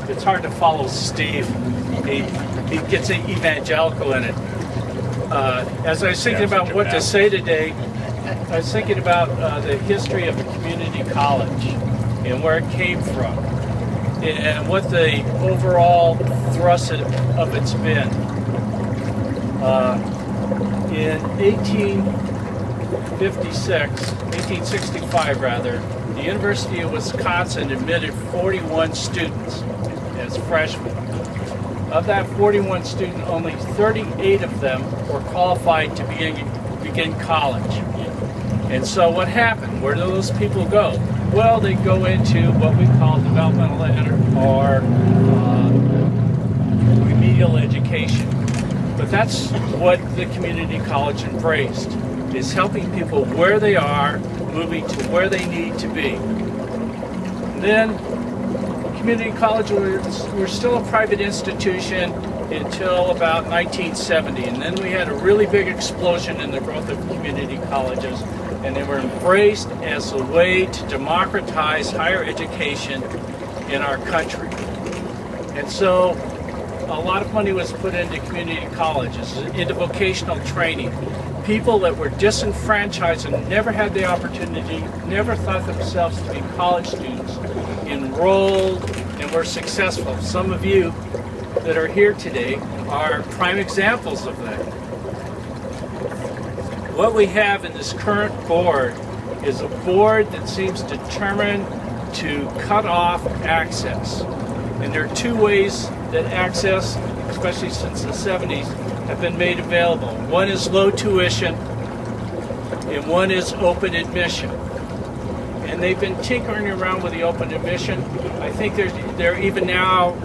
It's hard to follow Steve. He gets evangelical in it. As I was thinking about what to say today, I was thinking about the history of a community college and where it came from and what the overall thrust of it's been. In 1865 rather, the University of Wisconsin admitted 41 students as freshmen. Of that 41 students, only 38 of them were qualified to begin college. And so what happened? Where do those people go? Well, they go into what we call developmental or remedial education. But that's what the community college embraced, is helping people where they are, moving to where they need to be. And then community college were still a private institution until about 1970, and then we had a really big explosion in the growth of community colleges, and they were embraced as a way to democratize higher education in our country. And so a lot of money was put into community colleges, into vocational training. People that were disenfranchised and never had the opportunity, never thought themselves to be college students, enrolled and were successful. Some of you that are here today are prime examples of that. What we have in this current board is a board that seems determined to cut off access. And there are two ways that access, especially since the 70s, have been made available. One is low tuition, and one is open admission. And they've been tinkering around with the open admission. I think they're even now,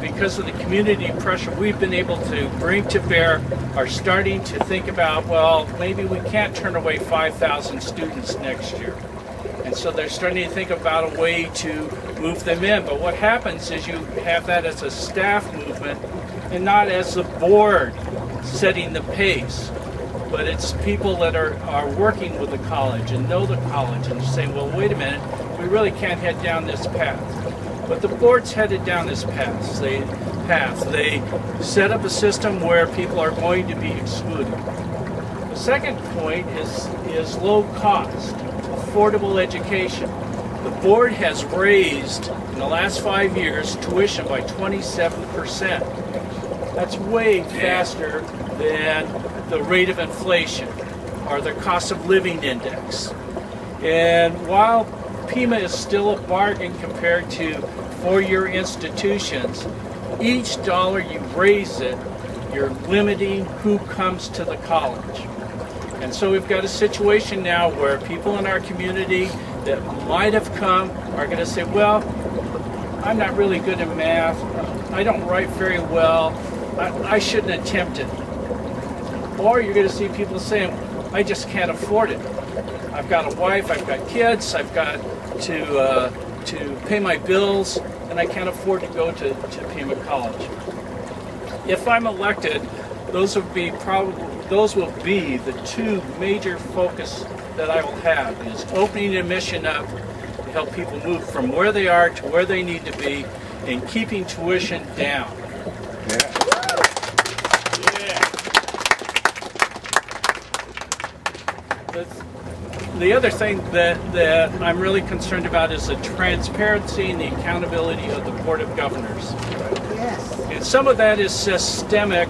because of the community pressure we've been able to bring to bear, are starting to think about, well, maybe we can't turn away 5,000 students next year. And so they're starting to think about a way to move them in. But what happens is you have that as a staff movement and not as the board setting the pace. But it's people that are working with the college and know the college and saying, well, wait a minute, we really can't head down this path. But the board's headed down this path. They set up a system where people are going to be excluded. The second point is low cost, affordable education. The board has raised, in the last 5 years, tuition by 27%. That's way faster than the rate of inflation or the cost of living index. And while Pima is still a bargain compared to four-year institutions, each dollar you raise it, you're limiting who comes to the college. And so we've got a situation now where people in our community that might have come are going to say, well, I'm not really good at math, I don't write very well, I shouldn't attempt it. Or you're going to see people saying, I just can't afford it. I've got a wife, I've got kids, I've got to pay my bills, and I can't afford to go to Pima College. If I'm elected, those will be the two major focus that I will have, is opening admission up to help people move from where they are to where they need to be, and keeping tuition down. The other thing that I'm really concerned about is the transparency and the accountability of the Board of Governors. Yes. And some of that is systemic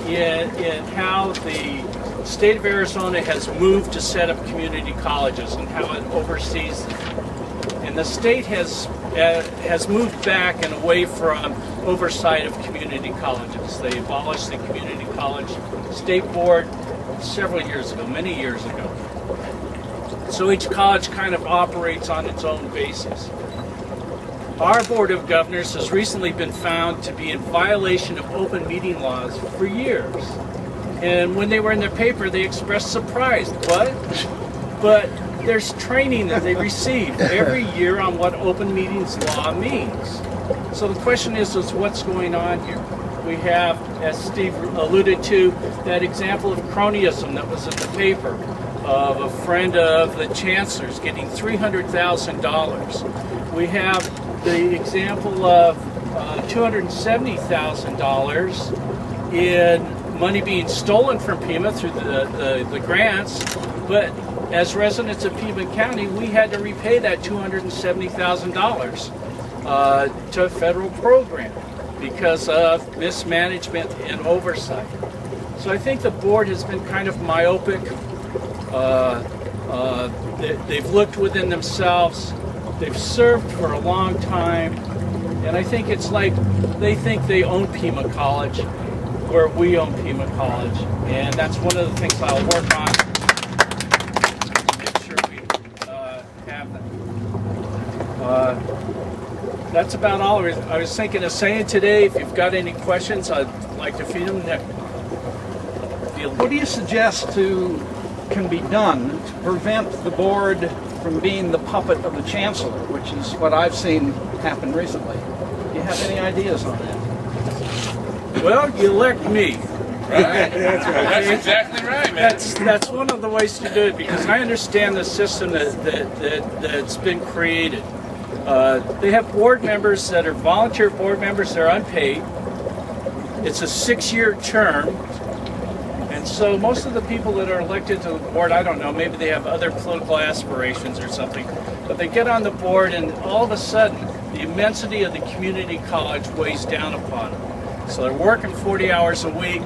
in how the state of Arizona has moved to set up community colleges and how it oversees them. And the state has moved back and away from oversight of community colleges. They abolished the community college state board several years ago, many years ago. So each college kind of operates on its own basis. Our Board of Governors has recently been found to be in violation of open meeting laws for years. And when they were in the paper, they expressed surprise. What? But there's training that they receive every year on what open meetings law means. So the question is what's going on here? We have, as Steve alluded to, that example of cronyism that was in the paper, of a friend of the chancellor's getting $300,000. We have the example of $270,000 in money being stolen from Pima through the grants, but as residents of Pima County, we had to repay that $270,000 to a federal program because of mismanagement and oversight. So I think the board has been kind of myopic. They've looked within themselves. They've served for a long time. And I think it's like they think they own Pima College, where we own Pima College. And that's one of the things I'll work on to make sure we have that. That's about all I was thinking of saying today. If you've got any questions, I'd like to feed them. What do you suggest can be done to prevent the board from being the puppet of the chancellor, which is what I've seen happen recently? Do you have any ideas on that? Well, you elect me. Right? That's exactly right, man. That's one of the ways to do it, because I understand the system that's been created. They have board members that are volunteer board members. They're unpaid. It's a 6-year term. And so most of the people that are elected to the board, I don't know, maybe they have other political aspirations or something, but they get on the board and all of a sudden the immensity of the community college weighs down upon them. So they're working 40 hours a week.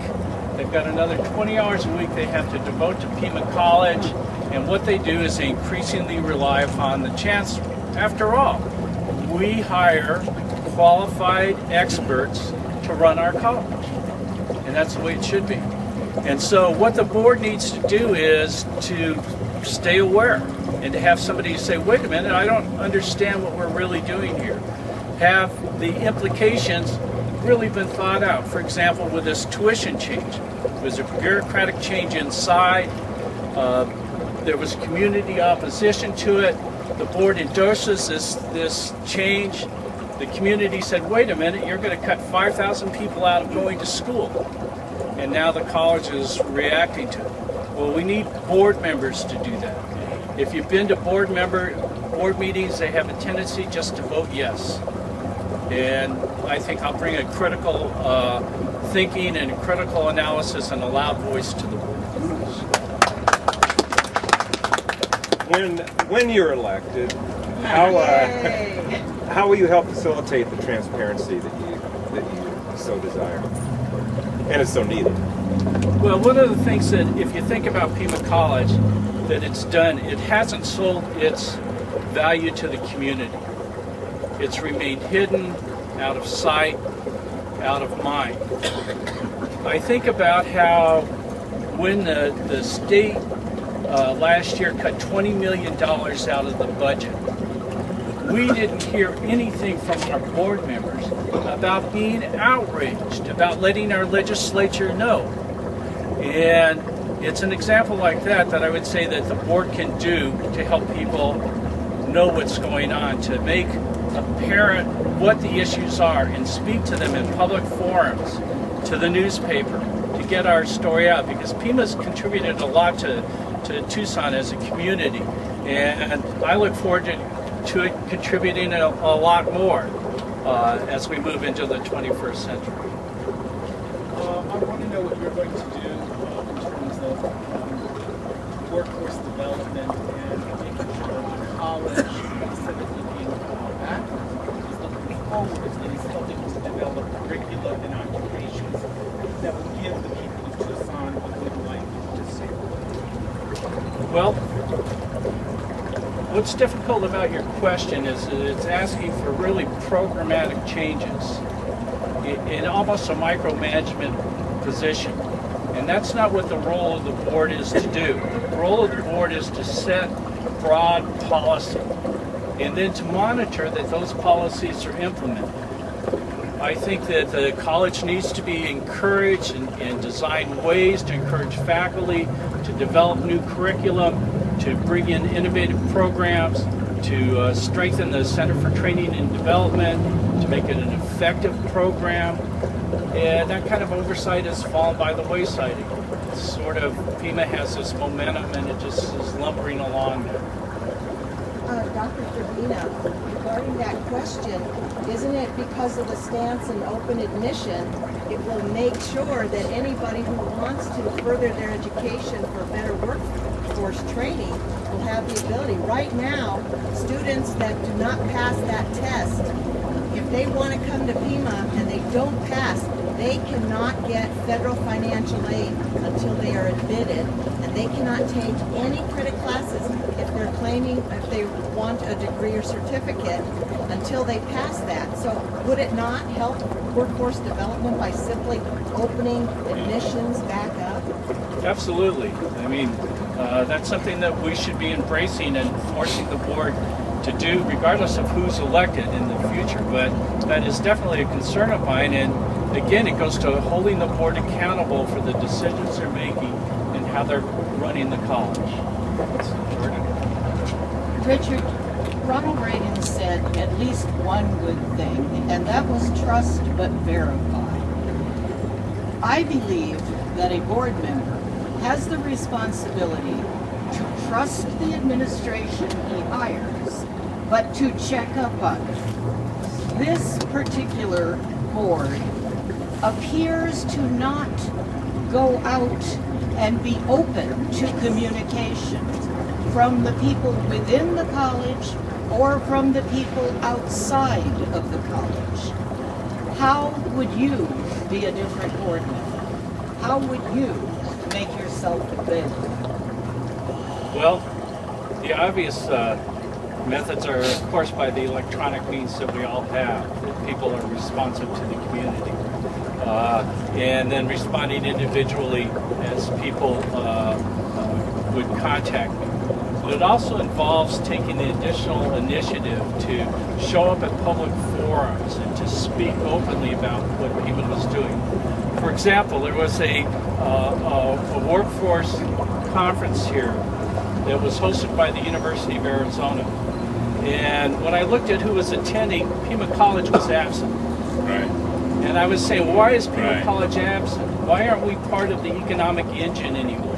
They've got another 20 hours a week they have to devote to Pima College. And what they do is they increasingly rely upon the chancellor. After all, we hire qualified experts to run our college. And that's the way it should be. And so what the board needs to do is to stay aware and to have somebody say, wait a minute, I don't understand what we're really doing here. Have the implications really been thought out. For example, with this tuition change, it was a bureaucratic change inside. There was community opposition to it. The board endorses this change. The community said, wait a minute, you're going to cut 5,000 people out of going to school. And now the college is reacting to it. Well, we need board members to do that. If you've been to board meetings, they have a tendency just to vote yes. And I think I'll bring a critical thinking and a critical analysis and a loud voice to the board. When you're elected, how will you help facilitate the transparency that you so desire and is so needed? Well, one of the things that, if you think about Pima College, that it's done, it hasn't sold its value to the community. It's remained hidden, out of sight, out of mind. I think about how when the state last year cut $20 million out of the budget, we didn't hear anything from our board members about being outraged, about letting our legislature know. And it's an example like that I would say that the board can do to help people know what's going on, to make apparent what the issues are and speak to them in public forums, to the newspaper, to get our story out, because Pima's contributed a lot to Tucson as a community, and I look forward to it contributing a lot more as we move into the 21st century. I want to know what you're going to do in terms of workforce development and making sure that the college, instead of looking backwards, is looking forwards and is helping to develop curriculum and occupations that will give the people of Tucson a good life to see. Well, what's difficult about your question is that it's asking for really programmatic changes in almost a micromanagement position. And that's not what the role of the board is to do. The role of the board is to set broad policy and then to monitor that those policies are implemented. I think that the college needs to be encouraged and design ways to encourage faculty to develop new curriculum, to bring in innovative programs, to strengthen the Center for Training and Development, to make it an effective program. And that kind of oversight has fallen by the wayside. It's sort of, Pima has this momentum and it just is lumbering along there. Dr. Fridena, regarding that question, isn't it because of the stance and open admission, it will make sure that anybody who wants to further their education for better workforce training will have the ability. Right now, students that do not pass that test, if they want to come to Pima and they don't pass, they cannot get federal financial aid until they are admitted, and they cannot take any credit classes if they want a degree or certificate until they pass that. So would it not help workforce development by simply opening admissions back up? Absolutely. I mean, that's something that we should be embracing and forcing the board to do, regardless of who's elected in the future. But that is definitely a concern of mine. And again, it goes to holding the board accountable for the decisions they're making and how they're running the college. Richard, Ronald Reagan said at least one good thing, and that was trust but verify. I believe that a board member has the responsibility to trust the administration he hires, but to check up on it. This particular board appears to not go out and be open to communication from the people within the college or from the people outside of the college. How would you be a different board member? How would you make yourself available? Well, the obvious methods are, of course, by the electronic means that we all have, that people are responsive to the community. And then responding individually as people would contact me. But it also involves taking the additional initiative to show up at public forums and to speak openly about what Pima was doing. For example, there was a workforce conference here that was hosted by the University of Arizona. And when I looked at who was attending, Pima College was absent. Right. And I was saying, why is Pima Right. College absent? Why aren't we part of the economic engine anymore?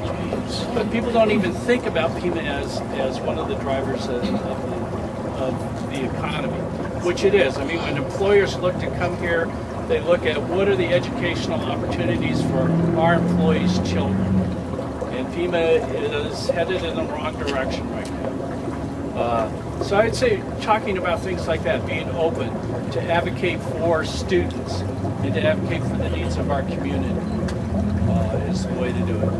But people don't even think about Pima as one of the drivers of the economy, which it is. I mean, when employers look to come here, they look at what are the educational opportunities for our employees' children. And Pima is headed in the wrong direction right now. So I'd say talking about things like that, being open to advocate for students and to advocate for the needs of our community is the way to do it.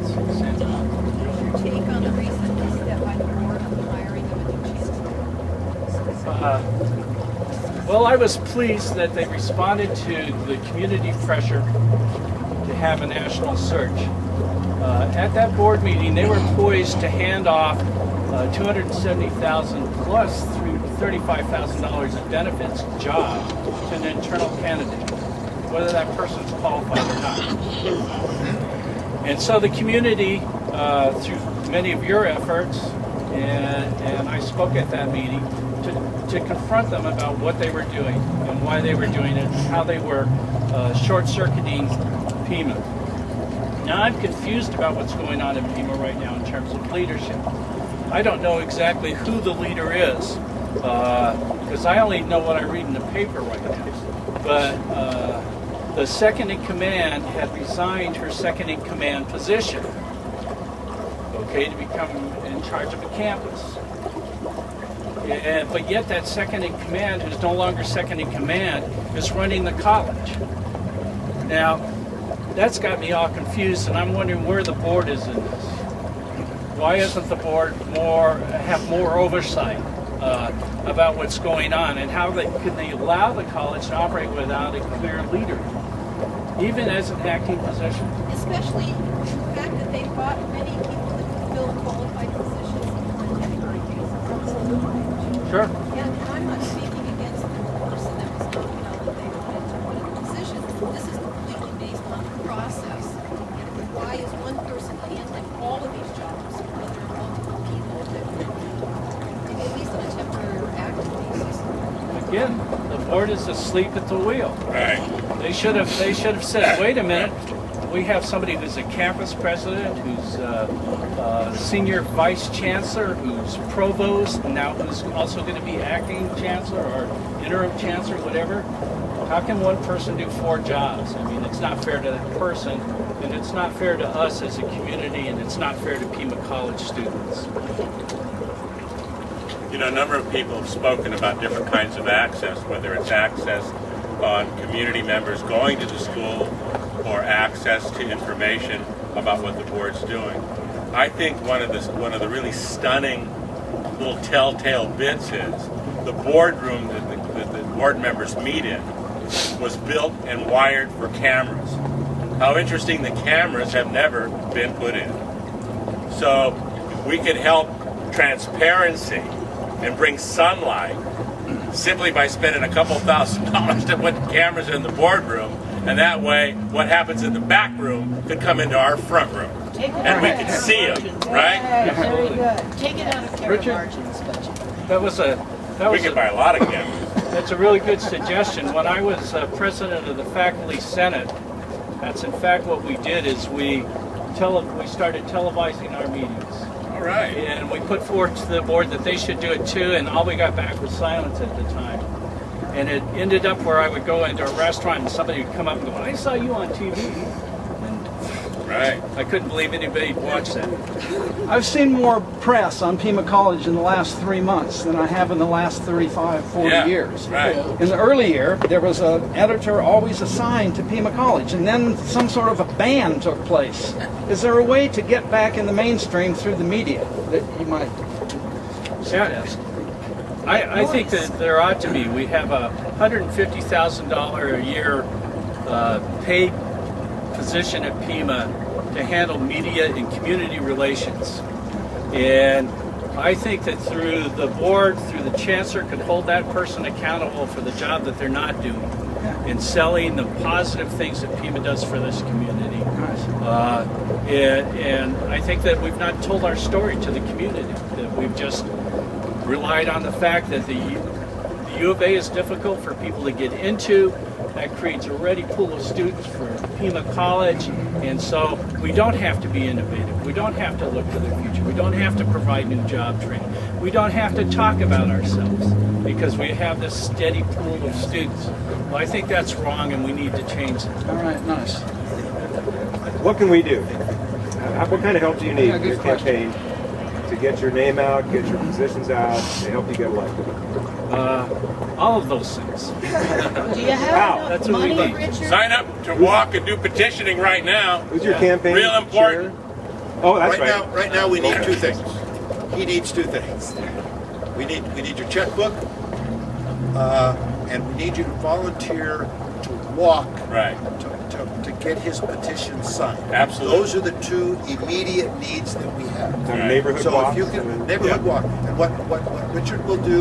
What's your take on the recent step by the board on the hiring of a new chief? Well, I was pleased that they responded to the community pressure to have a national search. At that board meeting, they were poised to hand off $270,000 plus $35,000 in benefits job to an internal candidate, whether that person's qualified or not. And so the community, through many of your efforts, and I spoke at that meeting, to confront them about what they were doing and why they were doing it and how they were short-circuiting Pima. Now I'm confused about what's going on in Pima right now in terms of leadership. I don't know exactly who the leader is, because I only know what I read in the paper right now. But the second in command had resigned her second in command position, okay, to become in charge of the campus. But yet that second in command, who's no longer second in command, is running the college. Now, that's got me all confused, and I'm wondering where the board is in this. Why isn't the board have more oversight about what's going on, and how can they allow the college to operate without a clear leader, even as an acting position? Especially the fact that they brought many people that could fill qualified positions on a temporary basis. Sure. And I'm not speaking against the person that was not felt that they wanted to run a position. This is completely based on the process. And why is one person handling all of these jobs when there are multiple people that could, at least on a temporary or active basis? Again, the board is asleep at the wheel. Right. They should have said, wait a minute, we have somebody who's a campus president, who's senior vice chancellor, who's provost, and now who's also going to be acting chancellor or interim chancellor, whatever. How can one person do 4 jobs? I mean, it's not fair to that person, and it's not fair to us as a community, and it's not fair to Pima College students. You know, a number of people have spoken about different kinds of access, whether it's access on community members going to the school or access to information about what the board's doing. I think one of the really stunning little telltale bits is the boardroom that the board members meet in was built and wired for cameras. How interesting, the cameras have never been put in. So we could help transparency and bring sunlight simply by spending a couple $1,000s to put cameras in the boardroom, and that way what happens in the back room could come into our front room. And we could see them, right? Very good. Take it out of Karen Margin's budget. We could buy a lot of cameras. That's a really good suggestion. When I was president of the Faculty Senate, that's in fact what we did is we started televising our meetings. All right. And we put forward to the board that they should do it too, and all we got back was silence at the time. And it ended up where I would go into a restaurant and somebody would come up and go, "I saw you on TV." Right. I couldn't believe anybody watched that. I've seen more press on Pima College in the last 3 months than I have in the last 35, 40 Yeah, years. right. In the early year, there was an editor always assigned to Pima College, and then some sort of a ban took place. Is there a way to get back in the mainstream through the media that you might suggest? I think that there ought to be. We have a $150,000 a year paid position at Pima to handle media and community relations. And I think that through the board, through the chancellor, could hold that person accountable for the job that they're not doing in selling the positive things that Pima does for this community. And I think that we've not told our story to the community, that we've just relied on the fact that the U of A is difficult for people to get into. That creates a ready pool of students for Pima College, and so we don't have to be innovative. We don't have to look to the future. We don't have to provide new job training. We don't have to talk about ourselves because we have this steady pool of students. Well, I think that's wrong, and we need to change it. All right, nice. What can we do? What kind of help do you need Yeah, in good your campaign to get your name out, get your positions out, to help you get elected? All of those things. Do you have Wow, enough that's what we money, need. Richard? Sign up to walk and do petitioning right now. Who's your campaign Real important. chair? Oh, that's right. Right now, we need 2 things. He needs 2 things. We need your checkbook, and we need you to volunteer to walk Right. to get his petition signed. Absolutely. Those are the 2 immediate needs that we have. Some neighborhood So walks if you and can then- neighborhood walk, and what Richard will do